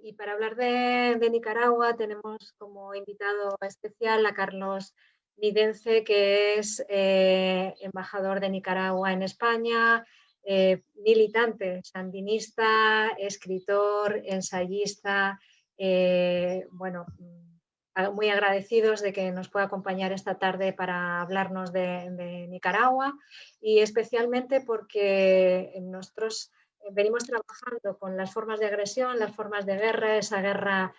Y para hablar de Nicaragua tenemos como invitado especial a Carlos Midence, que es embajador de Nicaragua en España, militante sandinista, escritor, ensayista. Bueno, muy agradecidos de que nos pueda acompañar esta tarde para hablarnos de Nicaragua, y especialmente porque nosotros venimos trabajando con las formas de agresión, las formas de guerra, esa guerra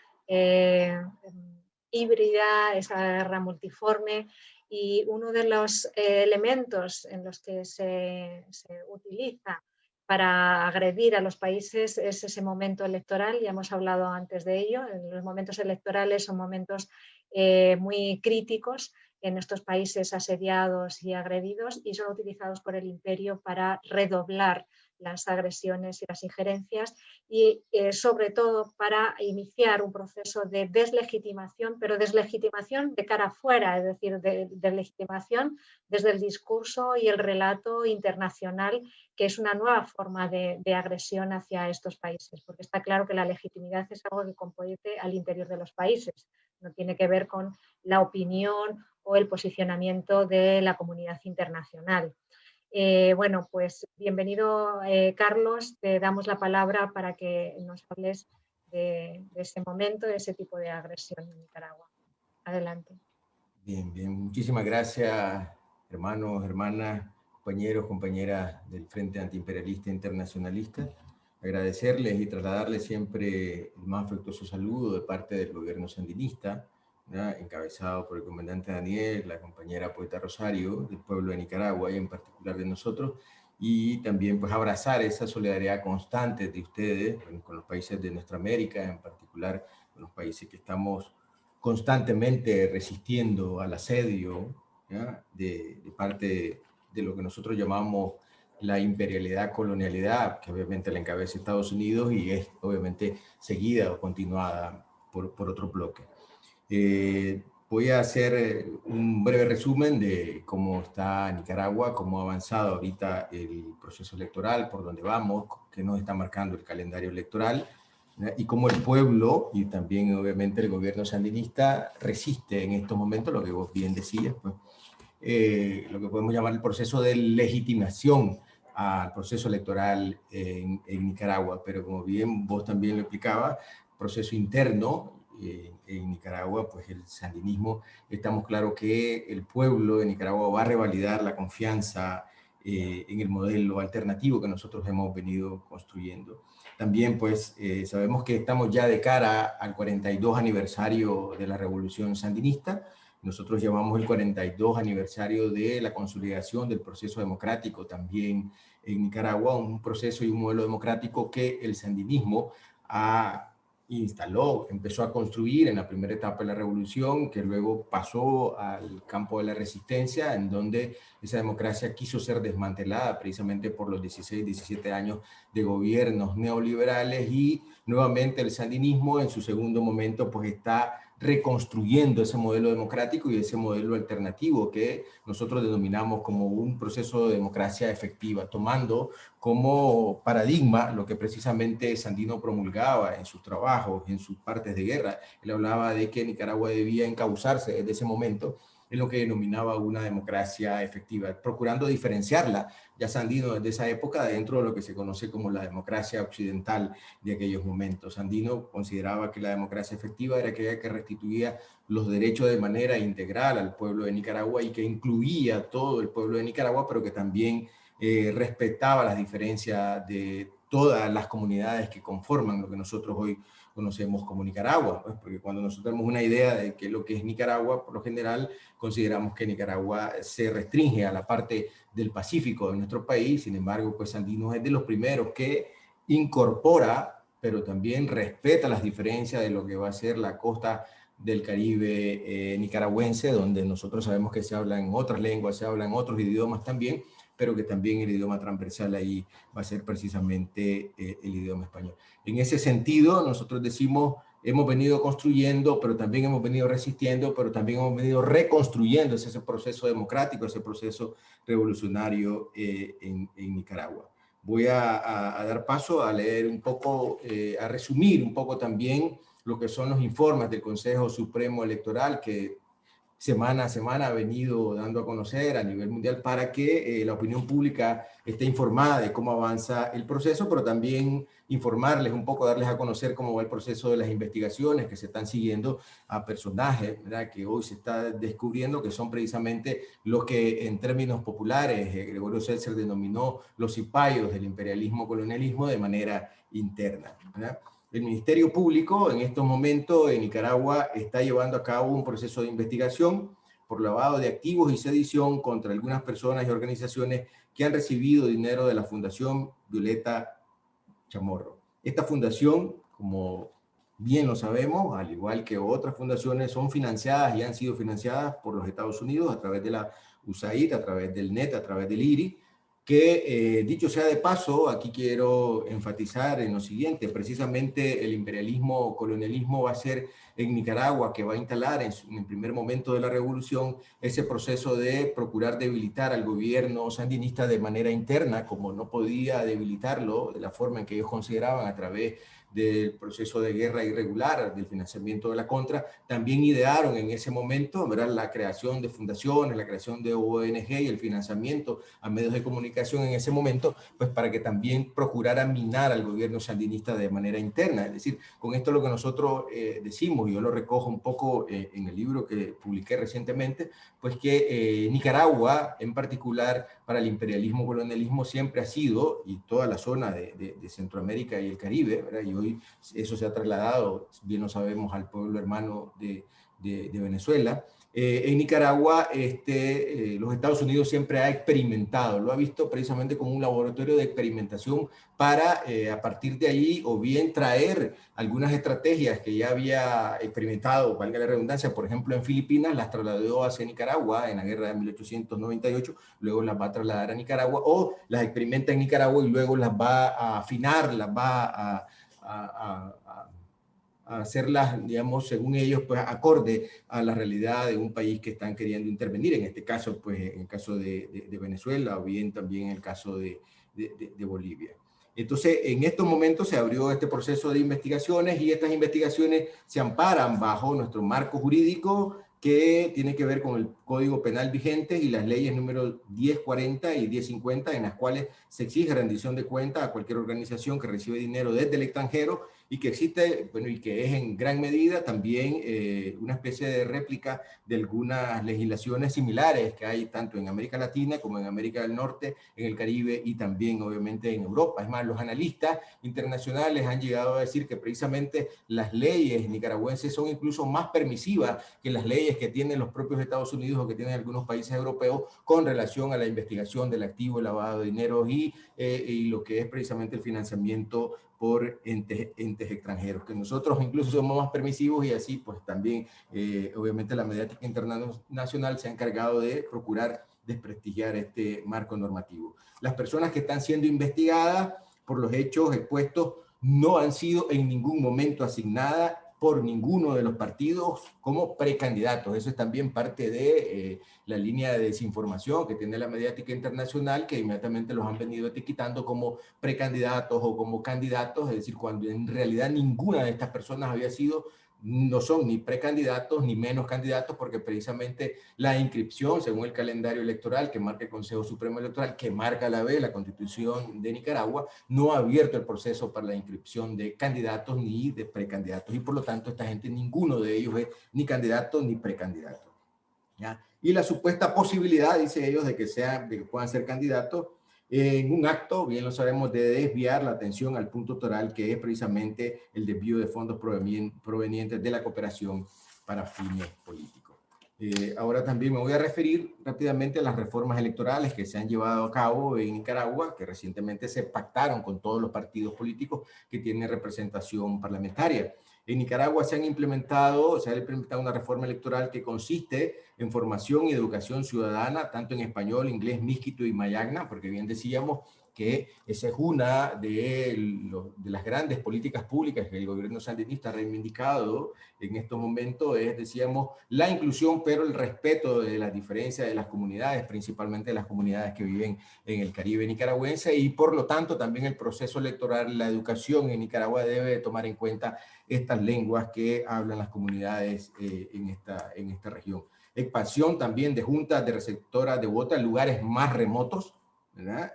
híbrida, esa guerra multiforme, y uno de los elementos en los que se utiliza para agredir a los países es ese momento electoral. Ya hemos hablado antes de ello. Los momentos electorales son momentos muy críticos en estos países asediados y agredidos, y son utilizados por el imperio para redoblar las agresiones y las injerencias, y sobre todo para iniciar un proceso de deslegitimación, pero deslegitimación de cara afuera, es decir, de legitimación desde el discurso y el relato internacional, que es una nueva forma de agresión hacia estos países, porque está claro que la legitimidad es algo que compete al interior de los países, no tiene que ver con la opinión o el posicionamiento de la comunidad internacional. Bueno, pues bienvenido, Carlos, te damos la palabra para que nos hables de ese momento, de ese tipo de agresión en Nicaragua. Adelante. Bien, bien. Muchísimas gracias, hermanos, hermanas, compañeros, compañeras del Frente Antiimperialista Internacionalista. Agradecerles y trasladarles siempre el más afectuoso saludo de parte del gobierno sandinista, ¿verdad?, encabezado por el comandante Daniel, la compañera Poeta Rosario, del pueblo de Nicaragua y en particular de nosotros, y también pues abrazar esa solidaridad constante de ustedes con los países de nuestra América, en particular con los países que estamos constantemente resistiendo al asedio, de parte de lo que nosotros llamamos la imperialidad, colonialidad, que obviamente la encabeza Estados Unidos y es obviamente seguida o continuada por otro bloque. Voy a hacer un breve resumen de cómo está Nicaragua, cómo ha avanzado ahorita el proceso electoral, por dónde vamos, qué nos está marcando el calendario electoral, y cómo el pueblo y también obviamente el gobierno sandinista resiste en estos momentos, lo que vos bien decías, pues, lo que podemos llamar el proceso de legitimación al proceso electoral en Nicaragua, pero como bien vos también lo explicabas, proceso interno en Nicaragua, pues el sandinismo, estamos claros que el pueblo de Nicaragua va a revalidar la confianza en el modelo alternativo que nosotros hemos venido construyendo. También pues sabemos que estamos ya de cara al 42 aniversario de la Revolución Sandinista. Nosotros llevamos el 42 aniversario de la consolidación del proceso democrático también en Nicaragua, un proceso y un modelo democrático que el sandinismo instaló, empezó a construir en la primera etapa de la revolución, que luego pasó al campo de la resistencia, en donde esa democracia quiso ser desmantelada precisamente por los 16, 17 años de gobiernos neoliberales, y nuevamente el sandinismo en su segundo momento pues está reconstruyendo ese modelo democrático y ese modelo alternativo que nosotros denominamos como un proceso de democracia efectiva, tomando como paradigma lo que precisamente Sandino promulgaba en sus trabajos, en sus partes de guerra. Él hablaba de que Nicaragua debía encauzarse desde ese momento en lo que denominaba una democracia efectiva, procurando diferenciarla, ya Sandino desde esa época, dentro de lo que se conoce como la democracia occidental de aquellos momentos. Sandino consideraba que la democracia efectiva era aquella que restituía los derechos de manera integral al pueblo de Nicaragua y que incluía a todo el pueblo de Nicaragua, pero que también respetaba las diferencias de todas las comunidades que conforman lo que nosotros hoy conocemos como Nicaragua, pues, porque cuando nosotros tenemos una idea de qué es lo que es Nicaragua, por lo general consideramos que Nicaragua se restringe a la parte del Pacífico de nuestro país. Sin embargo, pues Sandino es de los primeros que incorpora, pero también respeta las diferencias de lo que va a ser la costa del Caribe nicaragüense, donde nosotros sabemos que se hablan otras lenguas, se hablan otros idiomas también, pero que también el idioma transversal ahí va a ser precisamente el idioma español. En ese sentido, nosotros decimos, hemos venido construyendo, pero también hemos venido resistiendo, pero también hemos venido reconstruyendo ese proceso democrático, ese proceso revolucionario en Nicaragua. voy a dar paso a leer un poco, a resumir un poco también lo que son los informes del Consejo Supremo Electoral que semana a semana ha venido dando a conocer a nivel mundial para que la opinión pública esté informada de cómo avanza el proceso, pero también informarles un poco, darles a conocer cómo va el proceso de las investigaciones que se están siguiendo a personajes, ¿verdad?, que hoy se está descubriendo que son precisamente los que en términos populares Gregorio Seltzer denominó los cipayos del imperialismo-colonialismo de manera interna, ¿verdad? El Ministerio Público en estos momentos en Nicaragua está llevando a cabo un proceso de investigación por lavado de activos y sedición contra algunas personas y organizaciones que han recibido dinero de la Fundación Violeta Chamorro. Esta fundación, como bien lo sabemos, al igual que otras fundaciones, son financiadas y han sido financiadas por los Estados Unidos a través de la USAID, a través del NET, a través del IRI, que dicho sea de paso, aquí quiero enfatizar en lo siguiente: precisamente el imperialismo, colonialismo va a ser en Nicaragua que va a instalar en el primer momento de la revolución ese proceso de procurar debilitar al gobierno sandinista de manera interna, como no podía debilitarlo de la forma en que ellos consideraban a través del proceso de guerra irregular, del financiamiento de la contra. También idearon en ese momento, ¿verdad?, la creación de fundaciones, la creación de ONG y el financiamiento a medios de comunicación en ese momento, pues para que también procurara minar al gobierno sandinista de manera interna. Es decir, con esto lo que nosotros decimos, y yo lo recojo un poco en el libro que publiqué recientemente, pues que Nicaragua en particular para el imperialismo colonialismo siempre ha sido, y toda la zona de Centroamérica y el Caribe, ¿verdad?, y hoy eso se ha trasladado, bien lo sabemos, al pueblo hermano de Venezuela. En Nicaragua, los Estados Unidos siempre ha experimentado, lo ha visto precisamente como un laboratorio de experimentación para, a partir de ahí, o bien traer algunas estrategias que ya había experimentado, valga la redundancia, por ejemplo, en Filipinas, las trasladó hacia Nicaragua en la guerra de 1898, luego las va a trasladar a Nicaragua, o las experimenta en Nicaragua y luego las va a afinar, las va a hacerlas, digamos, según ellos, pues acorde a la realidad de un país que están queriendo intervenir, en este caso, pues en el caso de Venezuela, o bien también en el caso de Bolivia. Entonces, en estos momentos se abrió este proceso de investigaciones y estas investigaciones se amparan bajo nuestro marco jurídico que tiene que ver con el Código Penal vigente y las leyes número 1040 y 1050, en las cuales se exige rendición de cuentas a cualquier organización que recibe dinero desde el extranjero y que existe, bueno, y que es en gran medida también una especie de réplica de algunas legislaciones similares que hay tanto en América Latina como en América del Norte, en el Caribe y también obviamente en Europa. Es más, los analistas internacionales han llegado a decir que precisamente las leyes nicaragüenses son incluso más permisivas que las leyes que tienen los propios Estados Unidos o que tienen algunos países europeos con relación a la investigación del activo, el lavado de dinero y lo que es precisamente el financiamiento por entes extranjeros, que nosotros incluso somos más permisivos y así pues también obviamente la mediática internacional se ha encargado de procurar desprestigiar este marco normativo. Las personas que están siendo investigadas por los hechos expuestos no han sido en ningún momento asignadas por ninguno de los partidos como precandidatos. Eso es también parte de la línea de desinformación que tiene la mediática internacional, que inmediatamente los han venido etiquetando como precandidatos o como candidatos, es decir, cuando en realidad ninguna de estas personas había sido, no son ni precandidatos ni menos candidatos, porque precisamente la inscripción, según el calendario electoral que marca el Consejo Supremo Electoral, que marca a la vez la Constitución de Nicaragua, no ha abierto el proceso para la inscripción de candidatos ni de precandidatos, y por lo tanto esta gente, ninguno de ellos es ni candidato ni precandidato, ¿ya? Y la supuesta posibilidad, dice ellos, de que puedan ser candidatos en un acto, bien lo sabemos, de desviar la atención al punto toral, que es precisamente el desvío de fondos provenientes de la cooperación para fines políticos. Ahora también me voy a referir rápidamente a las reformas electorales que se han llevado a cabo en Nicaragua, que recientemente se pactaron con todos los partidos políticos que tienen representación parlamentaria. En Nicaragua se ha implementado una reforma electoral que consiste en formación y educación ciudadana, tanto en español, inglés, mísquito y mayagna, porque bien decíamos, que esa es una de las grandes políticas públicas que el gobierno sandinista ha reivindicado en estos momentos, es, decíamos, la inclusión, pero el respeto de las diferencias de las comunidades, principalmente de las comunidades que viven en el Caribe nicaragüense, y por lo tanto también el proceso electoral, la educación en Nicaragua debe tomar en cuenta estas lenguas que hablan las comunidades en esta región. Expansión también de juntas de receptoras de votos en lugares más remotos, ¿verdad?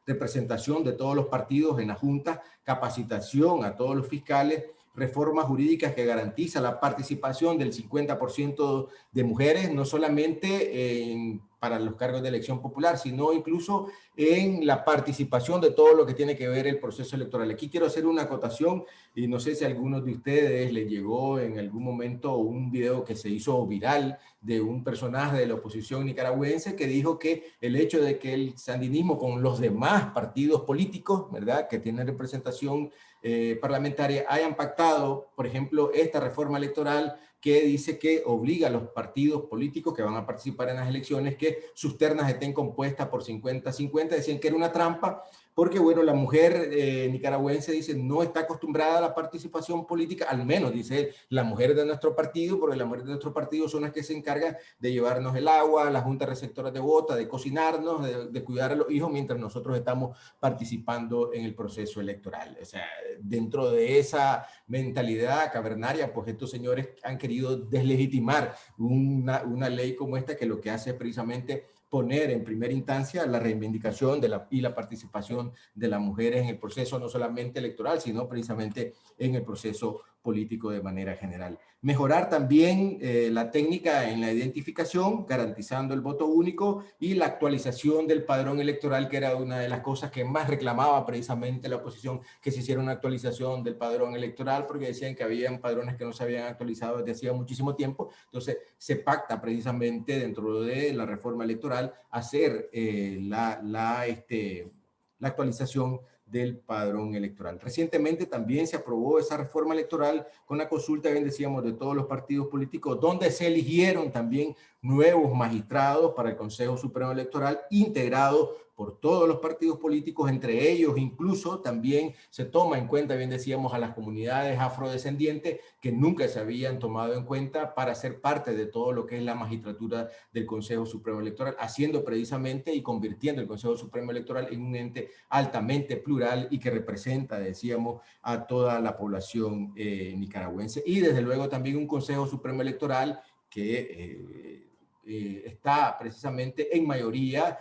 Representación de todos los partidos en la junta, capacitación a todos los fiscales, reformas jurídicas que garantiza la participación del 50% de mujeres, no solamente para los cargos de elección popular, sino incluso en la participación de todo lo que tiene que ver el proceso electoral. Aquí quiero hacer una acotación, y no sé si a algunos de ustedes les llegó en algún momento un video que se hizo viral de un personaje de la oposición nicaragüense que dijo que el hecho de que el sandinismo con los demás partidos políticos, ¿verdad?, que tienen representación parlamentaria, hayan pactado, por ejemplo, esta reforma electoral que dice que obliga a los partidos políticos que van a participar en las elecciones que sus ternas estén compuestas por 50-50, decían que era una trampa, porque bueno, la mujer nicaragüense dice no está acostumbrada a la participación política, al menos dice la mujer de nuestro partido, porque las mujeres de nuestro partido son las que se encargan de llevarnos el agua, las juntas receptoras de voto, de cocinarnos, de cuidar a los hijos, mientras nosotros estamos participando en el proceso electoral. O sea, dentro de esa mentalidad cavernaria, pues estos señores han querido deslegitimar una ley como esta que lo que hace es precisamente poner en primera instancia la reivindicación y la participación de las mujeres en el proceso, no solamente electoral, sino precisamente en el proceso político de manera general. Mejorar también la técnica en la identificación, garantizando el voto único y la actualización del padrón electoral, que era una de las cosas que más reclamaba precisamente la oposición, que se hiciera una actualización del padrón electoral, porque decían que habían padrones que no se habían actualizado desde hacía muchísimo tiempo. Entonces se pacta precisamente dentro de la reforma electoral hacer la actualización del padrón electoral. Recientemente también se aprobó esa reforma electoral con la consulta, bien decíamos, de todos los partidos políticos, donde se eligieron también nuevos magistrados para el Consejo Supremo Electoral, integrados por todos los partidos políticos, entre ellos incluso también se toma en cuenta, bien decíamos, a las comunidades afrodescendientes que nunca se habían tomado en cuenta para ser parte de todo lo que es la magistratura del Consejo Supremo Electoral, haciendo precisamente y convirtiendo el Consejo Supremo Electoral en un ente altamente plural y que representa, decíamos, a toda la población nicaragüense. Y desde luego también un Consejo Supremo Electoral que está precisamente en mayoría,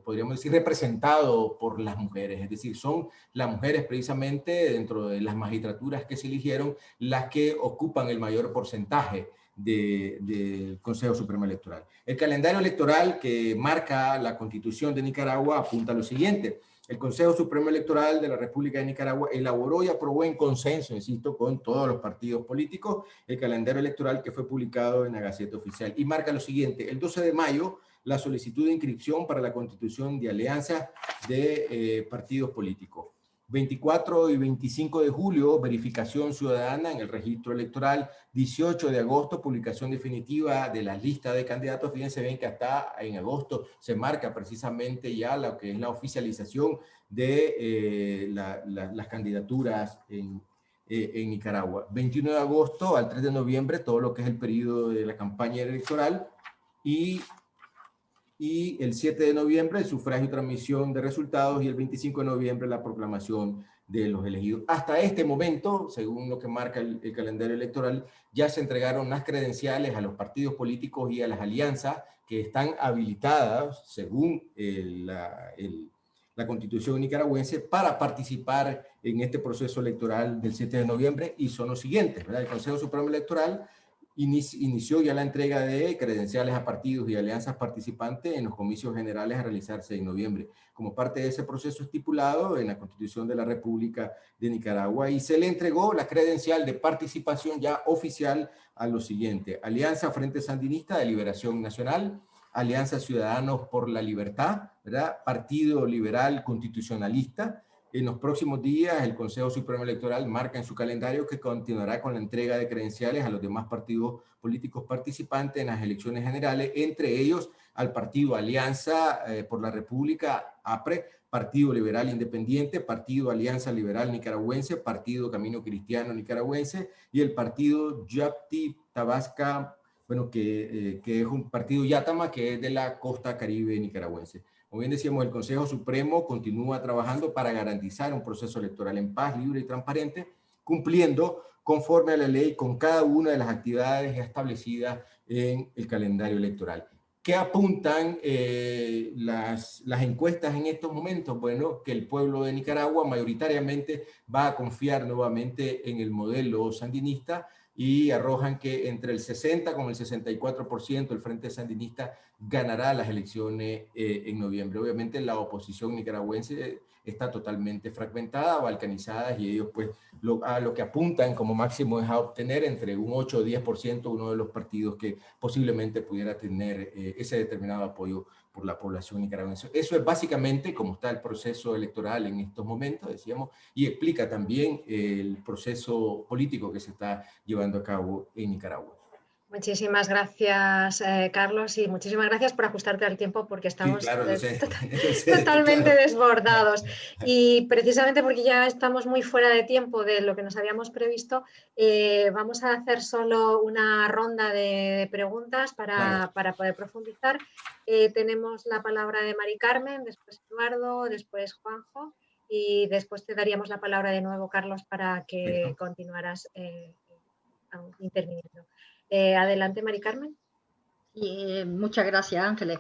podríamos decir, representado por las mujeres, es decir, son las mujeres precisamente dentro de las magistraturas que se eligieron las que ocupan el mayor porcentaje del Consejo Supremo Electoral. El calendario electoral que marca la Constitución de Nicaragua apunta a lo siguiente: el Consejo Supremo Electoral de la República de Nicaragua elaboró y aprobó en consenso, insisto, con todos los partidos políticos, el calendario electoral que fue publicado en la Gaceta Oficial y marca lo siguiente: el 12 de mayo, la solicitud de inscripción para la constitución de alianzas de partidos políticos. 24 y 25 de julio, verificación ciudadana en el registro electoral. 18 de agosto, publicación definitiva de la lista de candidatos. Fíjense bien que hasta en agosto se marca precisamente ya lo que es la oficialización de las candidaturas en Nicaragua. 21 de agosto al 3 de noviembre, todo lo que es el periodo de la campaña electoral. Y el 7 de noviembre el sufragio y transmisión de resultados, y el 25 de noviembre la proclamación de los elegidos. Hasta este momento, según lo que marca el calendario electoral, ya se entregaron las credenciales a los partidos políticos y a las alianzas que están habilitadas, según la Constitución nicaragüense, para participar en este proceso electoral del 7 de noviembre, y son los siguientes, ¿verdad? El Consejo Supremo Electoral inició ya la entrega de credenciales a partidos y alianzas participantes en los comicios generales a realizarse en noviembre, como parte de ese proceso estipulado en la Constitución de la República de Nicaragua, y se le entregó la credencial de participación ya oficial a lo siguiente: Alianza Frente Sandinista de Liberación Nacional, Alianza Ciudadanos por la Libertad, ¿verdad? Partido Liberal Constitucionalista. En los próximos días, el Consejo Supremo Electoral marca en su calendario que continuará con la entrega de credenciales a los demás partidos políticos participantes en las elecciones generales, entre ellos al partido Alianza por la República, APRE, Partido Liberal Independiente, Partido Alianza Liberal Nicaragüense, Partido Camino Cristiano Nicaragüense y el Partido Yapti Tabasca, bueno, que es un partido Yátama, que es de la costa caribe nicaragüense. Como bien decíamos, el Consejo Supremo continúa trabajando para garantizar un proceso electoral en paz, libre y transparente, cumpliendo conforme a la ley con cada una de las actividades establecidas en el calendario electoral. ¿Qué apuntan las encuestas en estos momentos? Bueno, que el pueblo de Nicaragua mayoritariamente va a confiar nuevamente en el modelo sandinista y arrojan que entre el 60 con el 64% el Frente Sandinista ganará las elecciones en noviembre. Obviamente la oposición nicaragüense está totalmente fragmentada, balcanizada, y ellos pues a lo que apuntan como máximo es a obtener entre un 8 o 10% uno de los partidos que posiblemente pudiera tener ese determinado apoyo por la población nicaragüense. Eso es básicamente cómo está el proceso electoral en estos momentos, decíamos, y explica también el proceso político que se está llevando a cabo en Nicaragua. Muchísimas gracias, Carlos, y muchísimas gracias por ajustarte al tiempo porque estamos sí, claro, totalmente claro. desbordados. Y precisamente porque ya estamos muy fuera de tiempo de lo que nos habíamos previsto, vamos a hacer solo una ronda de preguntas para poder profundizar. Tenemos la palabra de Mari Carmen, después Eduardo, después Juanjo, y después te daríamos la palabra de nuevo, Carlos, para que continuaras interviniendo. Adelante, Mari Carmen. Muchas gracias, Ángeles.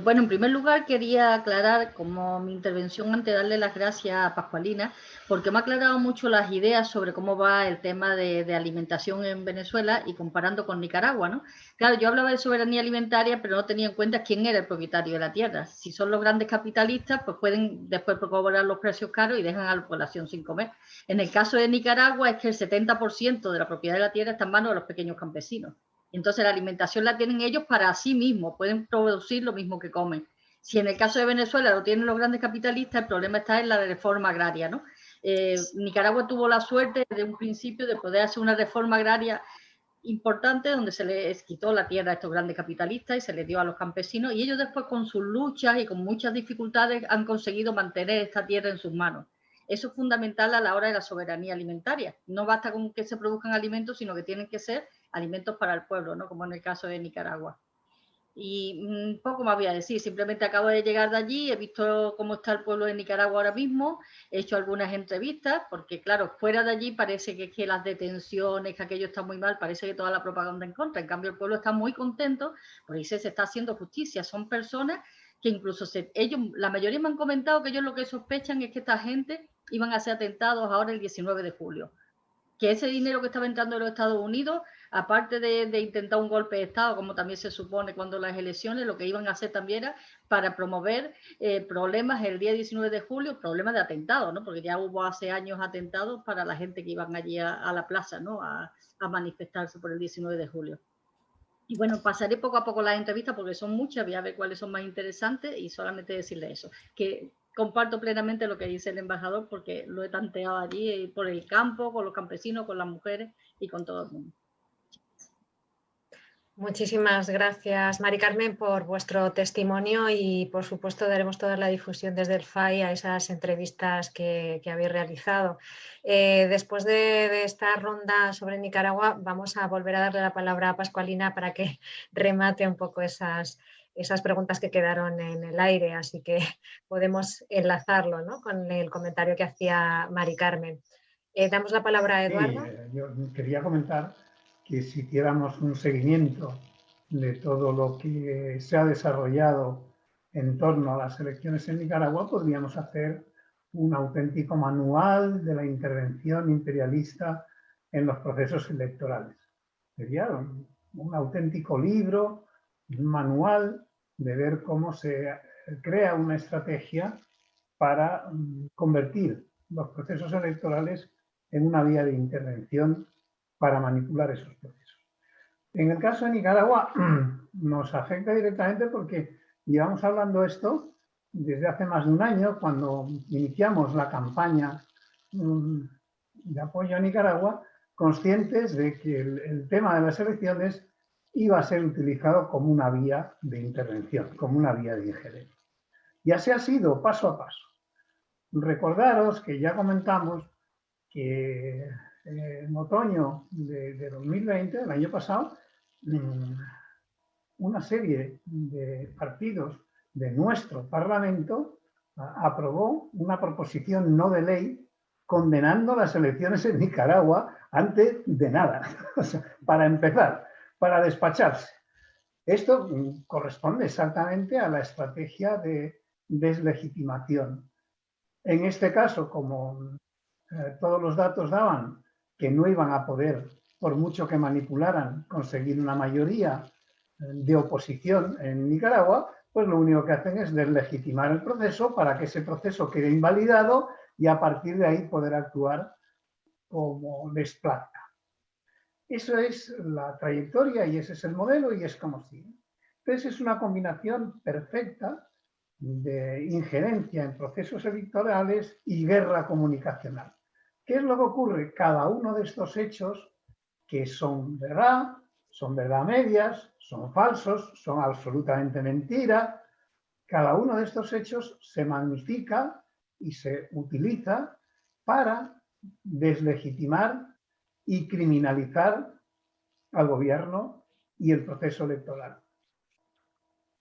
Bueno, en primer lugar quería aclarar como mi intervención antes darle las gracias a Pascualina, porque me ha aclarado mucho las ideas sobre cómo va el tema de alimentación en Venezuela y comparando con Nicaragua, ¿no? Claro, yo hablaba de soberanía alimentaria, pero no tenía en cuenta quién era el propietario de la tierra. Si son los grandes capitalistas, pues pueden después cobrar los precios caros y dejan a la población sin comer. En el caso de Nicaragua es que el 70% de la propiedad de la tierra está en manos de los pequeños campesinos. Entonces la alimentación la tienen ellos para sí mismos, pueden producir lo mismo que comen. Si en el caso de Venezuela lo tienen los grandes capitalistas, el problema está en la reforma agraria, ¿no? Nicaragua tuvo la suerte desde un principio de poder hacer una reforma agraria importante donde se les quitó la tierra a estos grandes capitalistas y se les dio a los campesinos, y ellos después con sus luchas y con muchas dificultades han conseguido mantener esta tierra en sus manos. Eso es fundamental a la hora de la soberanía alimentaria. No basta con que se produzcan alimentos, sino que tienen que ser alimentos para el pueblo, ¿no? Como en el caso de Nicaragua. Y poco más voy a decir, simplemente acabo de llegar de allí, he visto cómo está el pueblo de Nicaragua ahora mismo, he hecho algunas entrevistas, porque claro, fuera de allí parece que las detenciones, que aquello está muy mal, parece que toda la propaganda en contra, en cambio el pueblo está muy contento, porque se está haciendo justicia, son personas que incluso ellos, la mayoría me han comentado que ellos lo que sospechan es que esta gente iban a ser atentados ahora el 19 de julio. Que ese dinero que estaba entrando de los Estados Unidos, aparte de intentar un golpe de Estado, como también se supone cuando las elecciones, lo que iban a hacer también era para promover problemas el día 19 de julio, problemas de atentados, ¿no? Porque ya hubo hace años atentados para la gente que iban allí a la plaza, ¿no? A manifestarse por el 19 de julio. Y bueno, pasaré poco a poco las entrevistas porque son muchas, voy a ver cuáles son más interesantes y solamente decirle eso, que comparto plenamente lo que dice el embajador porque lo he tanteado allí por el campo, con los campesinos, con las mujeres y con todo el mundo. Muchísimas gracias, Mari Carmen, por vuestro testimonio y, por supuesto, daremos toda la difusión desde el FAI a esas entrevistas que habéis realizado. Después de esta ronda sobre Nicaragua, vamos a volver a darle la palabra a Pascualina para que remate un poco esas preguntas que quedaron en el aire, así que podemos enlazarlo, ¿no?, con el comentario que hacía Mari Carmen. Damos la palabra a Eduardo. Sí, yo quería comentar que si hiciéramos un seguimiento de todo lo que se ha desarrollado en torno a las elecciones en Nicaragua, podríamos hacer un auténtico manual de la intervención imperialista en los procesos electorales. Sería un auténtico libro, un manual de ver cómo se crea una estrategia para convertir los procesos electorales en una vía de intervención para manipular esos procesos. En el caso de Nicaragua nos afecta directamente porque llevamos hablando esto desde hace más de un año, cuando iniciamos la campaña de apoyo a Nicaragua, conscientes de que el tema de las elecciones iba a ser utilizado como una vía de intervención, como una vía de injerencia. Y así ha sido, paso a paso. Recordaros que ya comentamos que en otoño de 2020, el año pasado, una serie de partidos de nuestro Parlamento aprobó una proposición no de ley condenando las elecciones en Nicaragua antes de nada, o sea, para empezar, para despacharse. Esto corresponde exactamente a la estrategia de deslegitimación. En este caso, como todos los datos daban que no iban a poder, por mucho que manipularan, conseguir una mayoría de oposición en Nicaragua, pues lo único que hacen es deslegitimar el proceso para que ese proceso quede invalidado y a partir de ahí poder actuar como les plazca. Eso es la trayectoria y ese es el modelo y es como sigue. Entonces es una combinación perfecta de injerencia en procesos electorales y guerra comunicacional. ¿Qué es lo que ocurre? Cada uno de estos hechos, que son verdad a medias, son falsos, son absolutamente mentira, cada uno de estos hechos se magnifica y se utiliza para deslegitimar y criminalizar al gobierno y el proceso electoral.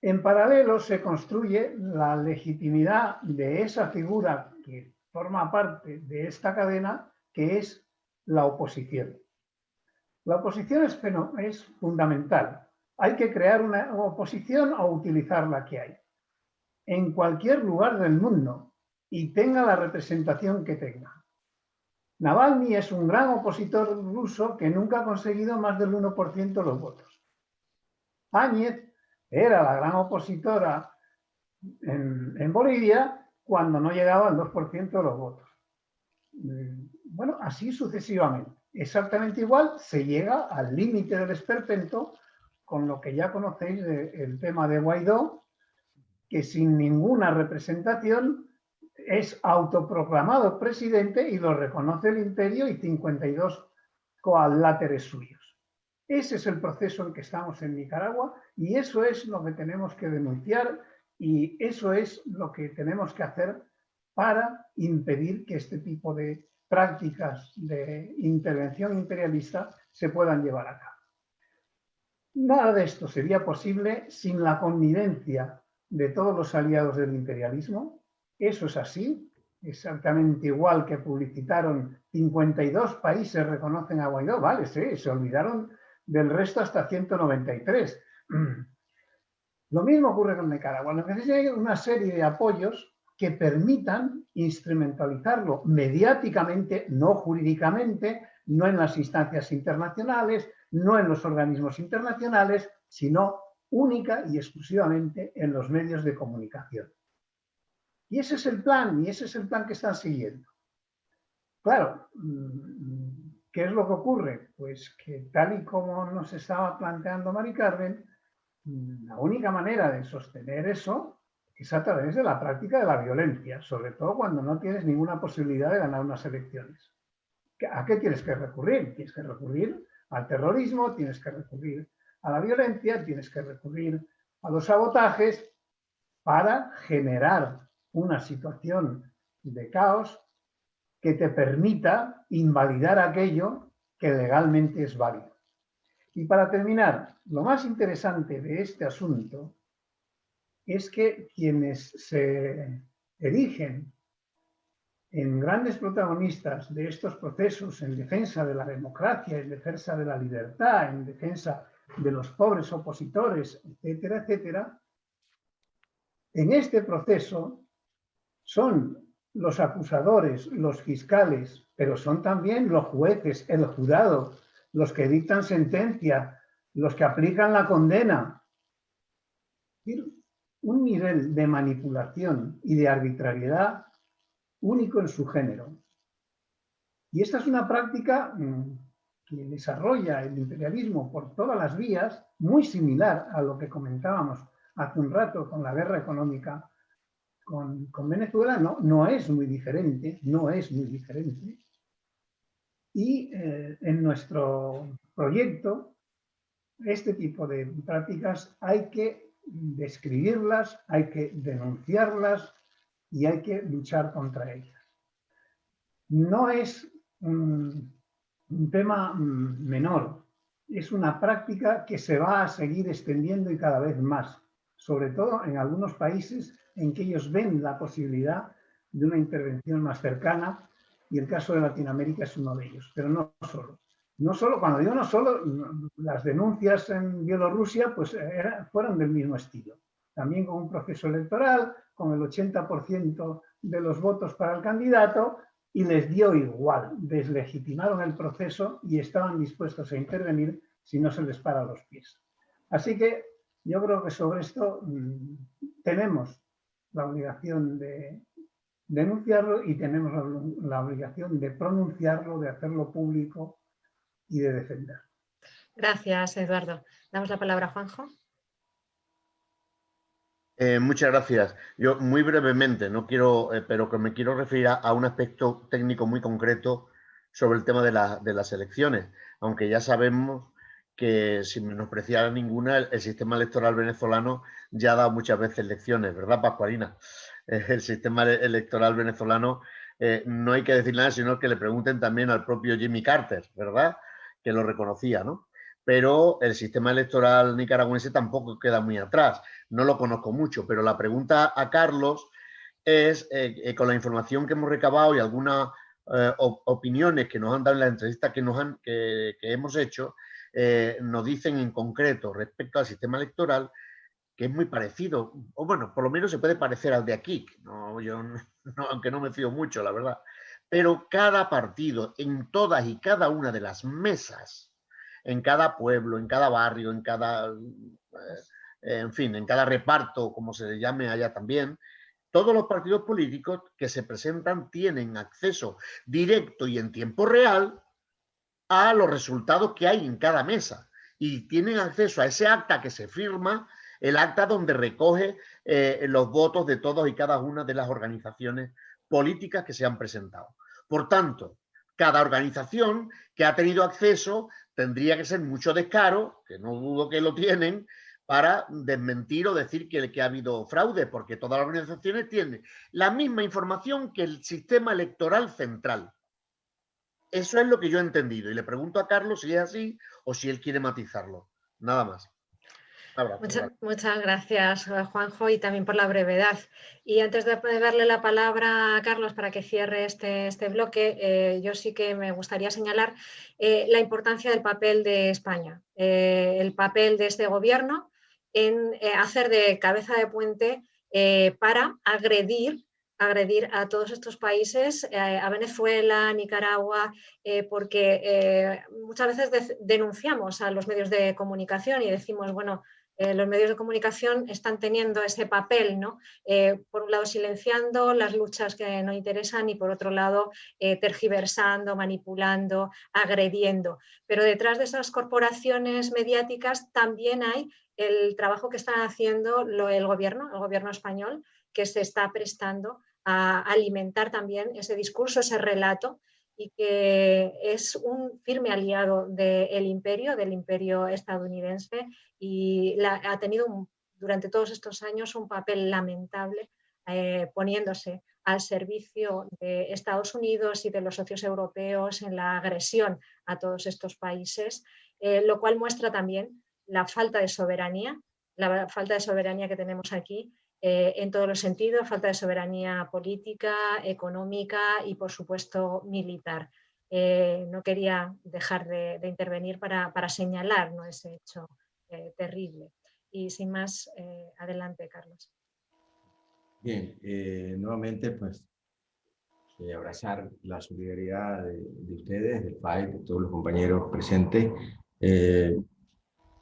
En paralelo se construye la legitimidad de esa figura que forma parte de esta cadena, que es la oposición. La oposición es fundamental. Hay que crear una oposición o utilizar la que hay. En cualquier lugar del mundo y tenga la representación que tenga. Navalny es un gran opositor ruso que nunca ha conseguido más del 1% de los votos. Áñez era la gran opositora en Bolivia cuando no llegaba al 2% de los votos. Bueno, así sucesivamente. Exactamente igual se llega al límite del esperpento con lo que ya conocéis del tema de Guaidó, que sin ninguna representación es autoproclamado presidente y lo reconoce el imperio y 52 coadláteres suyos. Ese es el proceso en que estamos en Nicaragua y eso es lo que tenemos que denunciar y eso es lo que tenemos que hacer para impedir que este tipo de prácticas de intervención imperialista se puedan llevar a cabo. Nada de esto sería posible sin la connivencia de todos los aliados del imperialismo. Eso es así, exactamente igual que publicitaron 52 países reconocen a Guaidó, vale, sí, se olvidaron del resto hasta 193. Lo mismo ocurre con Nicaragua. Necesita una serie de apoyos que permitan instrumentalizarlo mediáticamente, no jurídicamente, no en las instancias internacionales, no en los organismos internacionales, sino única y exclusivamente en los medios de comunicación. Y ese es el plan, que están siguiendo. Claro, ¿qué es lo que ocurre? Pues que tal y como nos estaba planteando Mari Carmen, la única manera de sostener eso es a través de la práctica de la violencia, sobre todo cuando no tienes ninguna posibilidad de ganar unas elecciones. ¿A qué tienes que recurrir? Tienes que recurrir al terrorismo, tienes que recurrir a la violencia, tienes que recurrir a los sabotajes para generar una situación de caos que te permita invalidar aquello que legalmente es válido. Y para terminar, lo más interesante de este asunto es que quienes se erigen en grandes protagonistas de estos procesos en defensa de la democracia, en defensa de la libertad, en defensa de los pobres opositores, etcétera, etcétera, en este proceso son los acusadores, los fiscales, pero son también los jueces, el jurado, los que dictan sentencia, los que aplican la condena. Un nivel de manipulación y de arbitrariedad único en su género. Y esta es una práctica que desarrolla el imperialismo por todas las vías, muy similar a lo que comentábamos hace un rato con la guerra económica con Venezuela, no es muy diferente, Y en nuestro proyecto este tipo de prácticas hay que describirlas, hay que denunciarlas y hay que luchar contra ellas. No es un tema menor, es una práctica que se va a seguir extendiendo y cada vez más, sobre todo en algunos países en que ellos ven la posibilidad de una intervención más cercana, y el caso de Latinoamérica es uno de ellos, pero no solo. No solo, cuando digo no solo, las denuncias en Bielorrusia pues fueron del mismo estilo. También con un proceso electoral, con el 80% de los votos para el candidato, y les dio igual, deslegitimaron el proceso y estaban dispuestos a intervenir si no se les para los pies. Así que yo creo que sobre esto tenemos la obligación de denunciarlo y tenemos la obligación de pronunciarlo, de hacerlo público y de defender. Gracias, Eduardo. Damos la palabra a Juanjo. Muchas gracias. Yo muy brevemente, no quiero, pero que me quiero referir a un aspecto técnico muy concreto sobre el tema de las elecciones, aunque ya sabemos que, sin menospreciar a ninguna, el sistema electoral venezolano ya ha dado muchas veces lecciones, ¿verdad, Pascualina? El sistema electoral venezolano, no hay que decir nada, sino que le pregunten también al propio Jimmy Carter, ¿verdad? Que lo reconocía, ¿no? Pero el sistema electoral nicaragüense tampoco queda muy atrás. No lo conozco mucho, pero la pregunta a Carlos es, con la información que hemos recabado y algunas opiniones que nos han dado en la entrevista que hemos hecho, nos dicen en concreto respecto al sistema electoral que es muy parecido, o bueno, por lo menos se puede parecer al de aquí, no, aunque no me fío mucho, la verdad. Pero cada partido, en todas y cada una de las mesas, en cada pueblo, en cada barrio, en fin, en cada reparto, como se le llame allá también, todos los partidos políticos que se presentan tienen acceso directo y en tiempo real a los resultados que hay en cada mesa y tienen acceso a ese acta que se firma, el acta donde recoge los votos de todos y cada una de las organizaciones políticas que se han presentado. Por tanto, cada organización que ha tenido acceso tendría que ser mucho descaro, que no dudo que lo tienen, para desmentir o decir que ha habido fraude, porque todas las organizaciones tienen la misma información que el sistema electoral central. Eso es lo que yo he entendido. Y le pregunto a Carlos si es así o si él quiere matizarlo. Nada más. Muchas gracias, Juanjo, y también por la brevedad. Y antes de darle la palabra a Carlos para que cierre este bloque, yo sí que me gustaría señalar la importancia del papel de España, el papel de este gobierno en hacer de cabeza de puente para agredir a todos estos países, a Venezuela, Nicaragua, porque muchas veces denunciamos a los medios de comunicación y decimos, bueno, los medios de comunicación están teniendo ese papel, ¿no? Por un lado silenciando las luchas que no interesan y por otro lado tergiversando, manipulando, agrediendo. Pero detrás de esas corporaciones mediáticas también hay el trabajo que está haciendo el gobierno español, que se está prestando a alimentar también ese discurso, ese relato, y que es un firme aliado del imperio estadounidense, y ha tenido durante todos estos años un papel lamentable poniéndose al servicio de Estados Unidos y de los socios europeos en la agresión a todos estos países, lo cual muestra también la falta de soberanía que tenemos aquí, en todos los sentidos, falta de soberanía política, económica y, por supuesto, militar. No quería dejar de intervenir para señalar, ¿no?, ese hecho terrible. Y sin más, adelante, Carlos. Bien, nuevamente, pues, abrazar la solidaridad de ustedes, del FAI, de todos los compañeros presentes.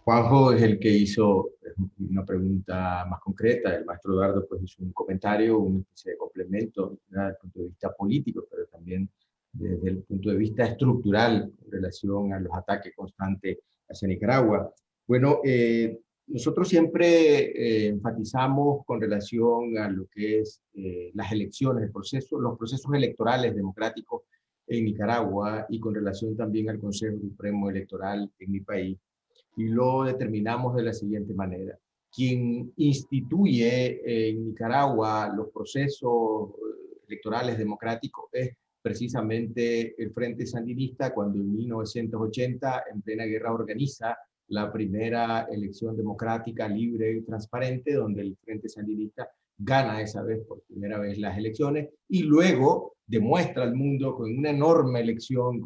Juanjo es el que hizo una pregunta más concreta, el maestro Eduardo pues hizo un comentario, una especie de complemento desde el punto de vista político, pero también desde el punto de vista estructural en relación a los ataques constantes hacia Nicaragua. Bueno, nosotros siempre enfatizamos con relación a lo que es las elecciones, los procesos electorales democráticos en Nicaragua y con relación también al Consejo Supremo Electoral en mi país. y lo determinamos de la siguiente manera. Quien instituye en Nicaragua los procesos electorales democráticos es precisamente el Frente Sandinista, cuando en 1980, en plena guerra, organiza la primera elección democrática, libre y transparente, donde el Frente Sandinista gana esa vez por primera vez las elecciones y luego demuestra al mundo con una enorme elección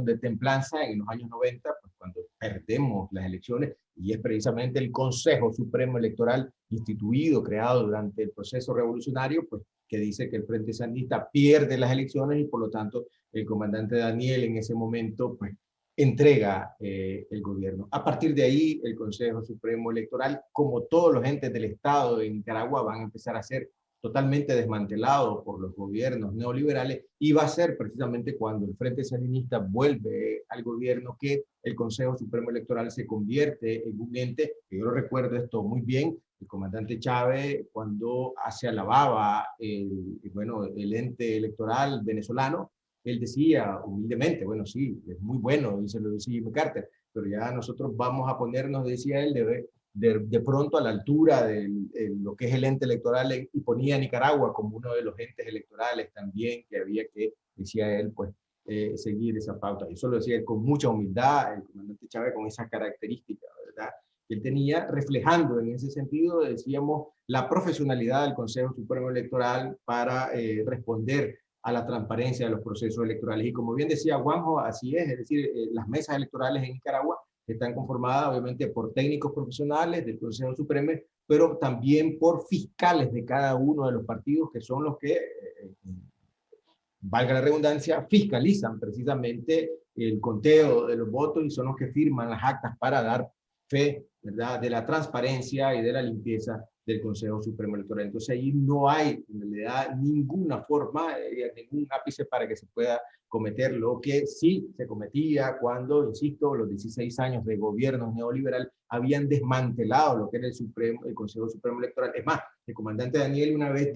de templanza en los años 90, pues cuando perdemos las elecciones, y es precisamente el Consejo Supremo Electoral instituido, creado durante el proceso revolucionario, pues que dice que el Frente Sandinista pierde las elecciones y por lo tanto el comandante Daniel en ese momento pues entrega el gobierno. A partir de ahí, el Consejo Supremo Electoral, como todos los entes del Estado de Nicaragua, van a empezar a ser totalmente desmantelados por los gobiernos neoliberales y va a ser precisamente cuando el Frente Sandinista vuelve al gobierno que el Consejo Supremo Electoral se convierte en un ente, que yo lo recuerdo esto muy bien, el comandante Chávez cuando se alababa el ente electoral venezolano, él decía humildemente, bueno, sí, es muy bueno, y se lo decía Jimmy Carter, pero ya nosotros vamos a ponernos, decía él, de pronto a la altura de lo que es el ente electoral y ponía a Nicaragua como uno de los entes electorales también que había que, decía él, pues seguir esa pauta. Eso lo decía él con mucha humildad, el comandante Chávez con esa característica, ¿verdad? Que él tenía, reflejando en ese sentido, decíamos, la profesionalidad del Consejo Supremo Electoral para responder a la transparencia de los procesos electorales. Y como bien decía Juanjo, así es decir, las mesas electorales en Nicaragua están conformadas obviamente por técnicos profesionales del Consejo Supremo, pero también por fiscales de cada uno de los partidos, que son los que, valga la redundancia, fiscalizan precisamente el conteo de los votos y son los que firman las actas para dar fe, ¿verdad?, de la transparencia y de la limpieza del Consejo Supremo Electoral. Entonces ahí no hay en realidad ninguna forma, ningún ápice para que se pueda cometer lo que sí se cometía cuando, insisto, los 16 años de gobierno neoliberal habían desmantelado lo que era el Consejo Supremo Electoral. Es más, el comandante Daniel una vez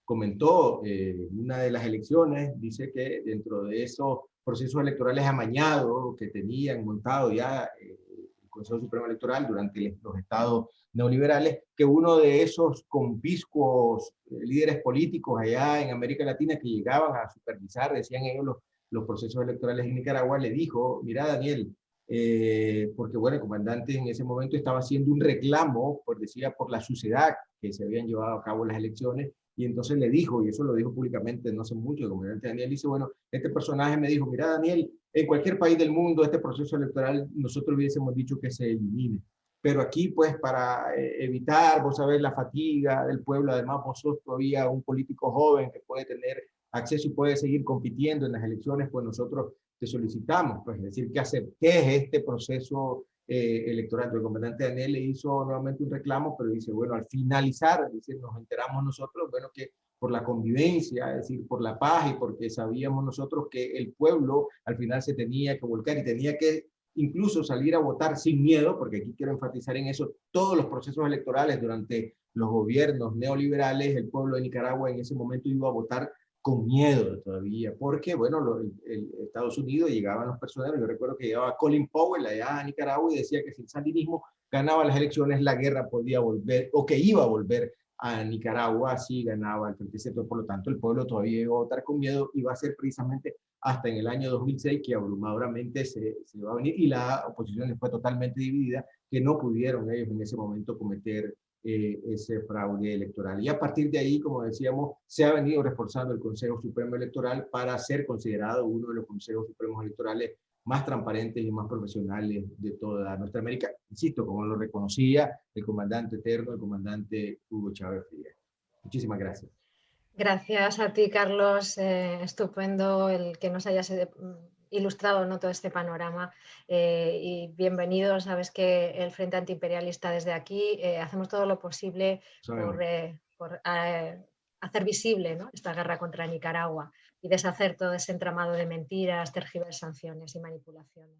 comentó en una de las elecciones, dice que dentro de esos procesos electorales amañados que tenían montado ya el Consejo Supremo Electoral durante los estados neoliberales, que uno de esos conpiscuos líderes políticos allá en América Latina que llegaban a supervisar, decían ellos, los procesos electorales en Nicaragua, le dijo, mira Daniel, porque bueno, el comandante en ese momento estaba haciendo un reclamo, decía, por la suciedad que se habían llevado a cabo las elecciones, y entonces le dijo, y eso lo dijo públicamente no hace mucho, el comandante Daniel dice, bueno, este personaje me dijo, mira Daniel, en cualquier país del mundo este proceso electoral nosotros hubiésemos dicho que se elimine, pero aquí pues para evitar, vos sabés, la fatiga del pueblo, además vos sos todavía un político joven que puede tener acceso y puede seguir compitiendo en las elecciones, pues nosotros te solicitamos, pues es decir, que aceptes este proceso electoral. El comandante Daniel le hizo nuevamente un reclamo, pero dice, bueno, al finalizar, es decir, nos enteramos nosotros, bueno, que por la convivencia, es decir, por la paz y porque sabíamos nosotros que el pueblo al final se tenía que volcar y tenía que incluso salir a votar sin miedo, porque aquí quiero enfatizar en eso, todos los procesos electorales durante los gobiernos neoliberales, el pueblo de Nicaragua en ese momento iba a votar con miedo todavía, porque, bueno, Estados Unidos llegaban los personeros, yo recuerdo que llegaba Colin Powell allá a Nicaragua y decía que si el sandinismo ganaba las elecciones, la guerra podía volver, o que iba a volver a Nicaragua si ganaba el Frente Centro. Por lo tanto, el pueblo todavía iba a votar con miedo y va a ser precisamente hasta en el año 2006 que abrumadoramente se va a venir y la oposición fue totalmente dividida, que no pudieron ellos en ese momento cometer ese fraude electoral. Y a partir de ahí, como decíamos, se ha venido reforzando el Consejo Supremo Electoral para ser considerado uno de los consejos supremos electorales más transparentes y más profesionales de toda nuestra América. Insisto, como lo reconocía el comandante eterno, el comandante Hugo Chávez Frías. Muchísimas gracias. Gracias a ti, Carlos. Estupendo el que nos hayas ilustrado, ¿no?, todo este panorama y bienvenido. Sabes que el Frente Antiimperialista desde aquí hacemos todo lo posible por hacer visible, ¿no?, esta guerra contra Nicaragua y deshacer todo ese entramado de mentiras, tergiversaciones y manipulaciones.